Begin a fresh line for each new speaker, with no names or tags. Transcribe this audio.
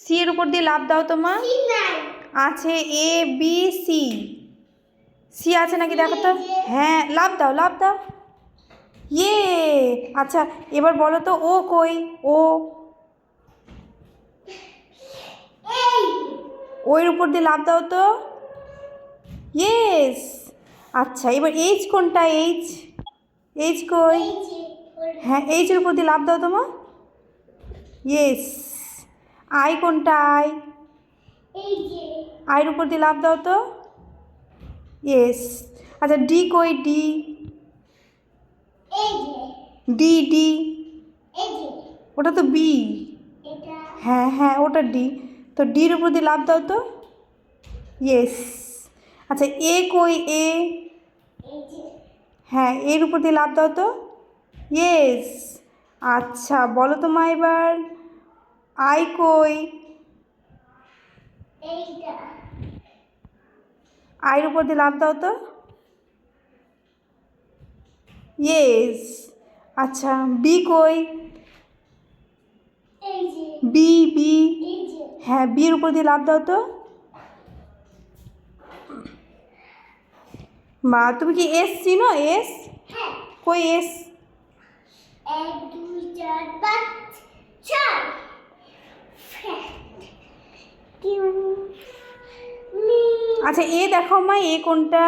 C এর উপর দিয়ে লাফ দাও তোমা। আছে এ বি সি। সি আছে নাকি দেখো তো। হ্যাঁ লাফ দাও লাফ দাও। ইয়ে। আচ্ছা এবার বলো তো ও কই। ও ওর উপর দিয়ে লাফ দাও তো। ইয়েস। আচ্ছা এবার এইচ কোনটা। এইচ। এইচ কই। হ্যাঁ এইচের উপর দিয়ে লাফ দাও তোমার। ইয়েস। আই কোনটা। আই। আইয়ের উপর দিয়ে লাফ দাও তো। ইয়েস। আচ্ছা ডি কই। ডি। D D. ওটা তো বি। হ্যাঁ হ্যাঁ ওটা ডি। তো ডির উপর দিয়ে লাফ দাও তো। ইয়েস। আচ্ছা এ কই। এ। হ্যাঁ এর উপর দিয়ে লাফ দাও তো। ইয়েস। আচ্ছা বলো তো মা এবার আই কই। আইয়ের উপর দিয়ে লাফ দাও তো। ইয়েস। আচ্ছা বি কই। বি বি। হ্যাঁ বিয়ের উপর দিয়ে লাফ দাও তো। মা তুমি কি এস চিনো। এস কই। এস। আচ্ছা এ দেখো মা। এ কোনটা।